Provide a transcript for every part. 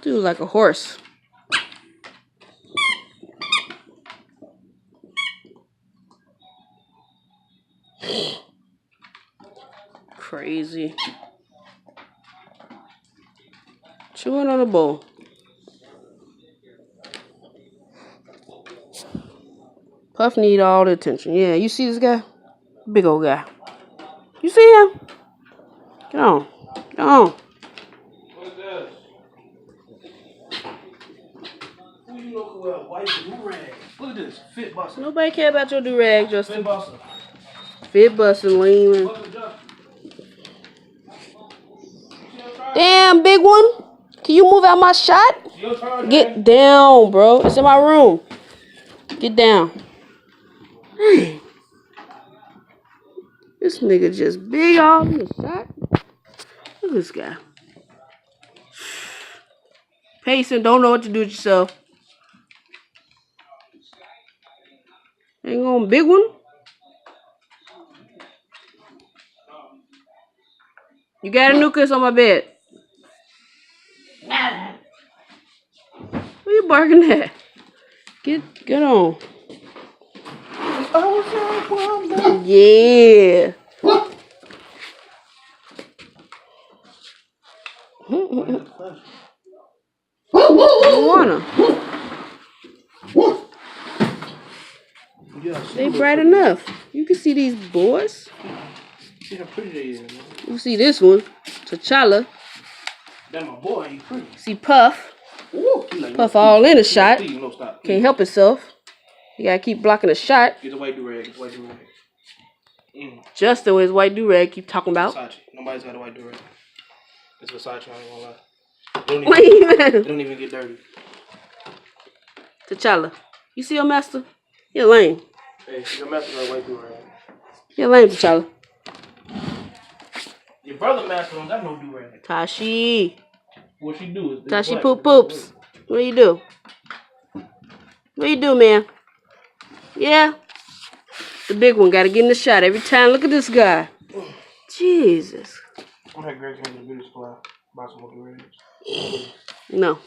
Dude, like a horse. Crazy. Chewing on a bowl. Puff need all the attention. Yeah, you see this guy? Big old guy. You see him? Get on. Get on. What is this? Who you know who wear a white do-rag? Look at this. Fit buster. Nobody care about your do-rag, Justin. Fit buster. Fit busting, lean. Damn, big one. Can you move out my shot? Get down, bro. It's in my room. Get down. Hey. This nigga just big off in the shot. Look at this guy. Pacing, don't know what to do with yourself. Ain't going big one. You got a nucleus on my bed. What you barking at? Get on. Yeah. You wanna? They bright enough. You can see these boys. See how pretty they is, man. You see this one, T'Challa. That's my boy, he pretty. See Puff. Puff all in a shot. Can't help himself. You gotta keep blocking a shot. Get the white do-rag. Get the white do-rag. Justin with his white do-rag keep talking about. Versace. Nobody's got a white do-rag. It's Versace, I ain't gonna lie. They don't even get dirty. T'Challa. You see your master? You're lame. Hey, your master got a white do-rag. You're lame, T'Challa. Your brother master don't got no do-rag. Tashi. What she do is Tashi poop poops. What do you do? What do you do, man? Yeah. The big one gotta get in the shot every time. Look at this guy. Jesus. I'm gonna Greg came to the beauty supply. Buy some more do-rags. No.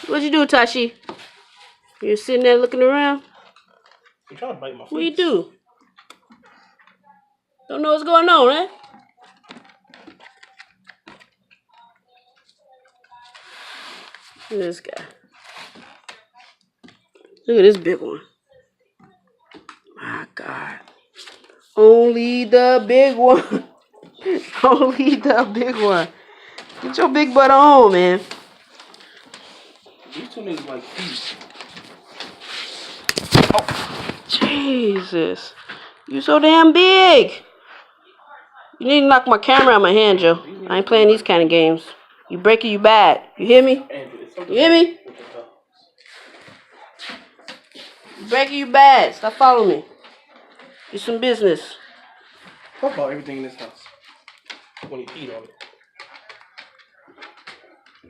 What'd you do, Tashi? You're sitting there looking around? You trying to bite my feet. What you do? Don't know what's going on, eh? Look at this guy. Look at this big one. My God. Only the big one. Only the big one. Get your big butt on, man. These two niggas like thieves. Oh. Jesus. You so damn big. You need to knock my camera out of my hand, Joe. I ain't playing these kind of games. You break it, you bad. You hear me? You hear me? You break it, you bad. Stop following me. Do some business. Talk about everything in this house. When you eat on it.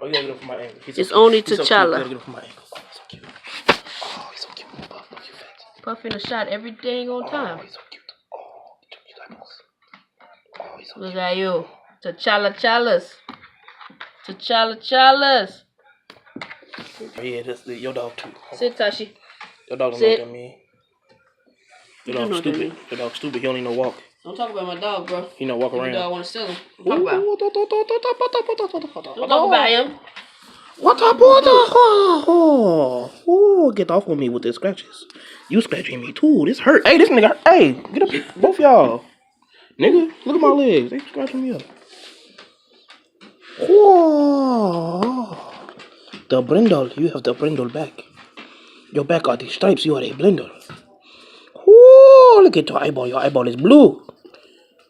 Oh, you gotta get him from my angle. It's only T'Challa. You gotta get him from my angle. Oh, he's so cute. Oh, he's so cute. Puff, look, you fat. Puff in a shot every dang on time. Oh, he's so cute. Oh, he took you eyeballs. Oh, he's so Look cute. at you. T'Challa. T'Challa. Oh, yeah, that's your dog too. Sit, Tashi. Your dog don't know what that mean. Your You don't dog's know what that stupid. mean. Your dog's stupid. He don't even know walk. Don't talk about my dog, bro. He don't walk Your around. dog want to steal him. Don't talk about him. What up, oh, get off of me with the scratches. You scratching me too. This hurt. Hey, this nigga. Hey, get up, both y'all. Nigga, look at my legs. They scratching me up. Whoa. The brindle. You have the brindle back. Your back are the stripes. You are a brindle. Whoa, look at your eyeball. Your eyeball is blue.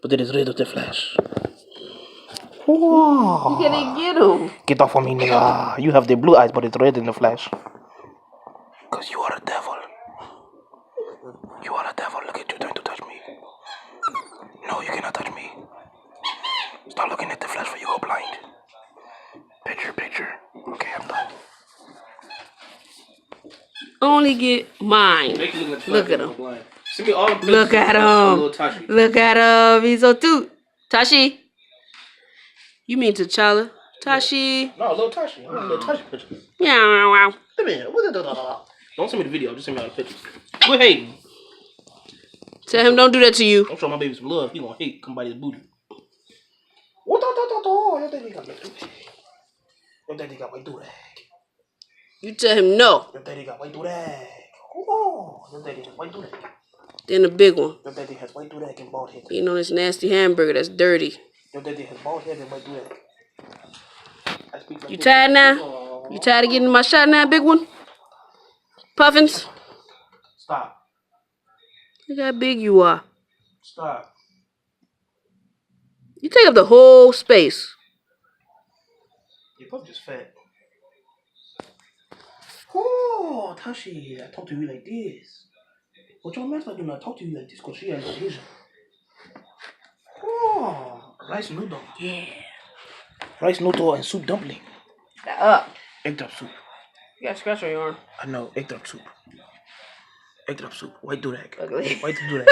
But it is red of the flash. Whoa. You can't get him. Get off of me, nigga. You have the blue eyes, but it's red in the flash. Because you are a devil. You are a devil. Look at you trying to touch me. No, you cannot touch me. Stop looking at the flash before you go blind. Picture. Okay, I'm done. Only get mine. Look at him. Look at him. Look at him. He's so cute. Tashi. You mean T'Challa? Tashi. No, little Tashi. I want little Tashi pictures. Yeah. Come here. Don't send me the video. Just send me all the pictures. Quit hating. Tell him don't do that to you. I'm showing my baby some love. He gonna hate come by his booty. What? Your daddy got my do rag. Your daddy got my do rag. You tell him no. Your daddy got white do rag. Oh, your daddy has white do rag. Then the big one. Your daddy has white do rag and bald head. Eating on this nasty hamburger that's dirty. Your daddy has bald head and white do rag. You tired now? You tired of getting my shot now, big one? Puffins? Stop. Look how big you are. Stop. You take up the whole space. Your puppy just fat. Oh, Tashi, I talk to you like this. But your man's not gonna talk to you like this because she has Asian. Oh, rice noodle. Yeah. Rice noodle and soup dumpling. That up. Egg drop soup. You got a scratch on your arm. I know, egg drop soup. Egg drop soup. White do rag. Ugly. White do rag.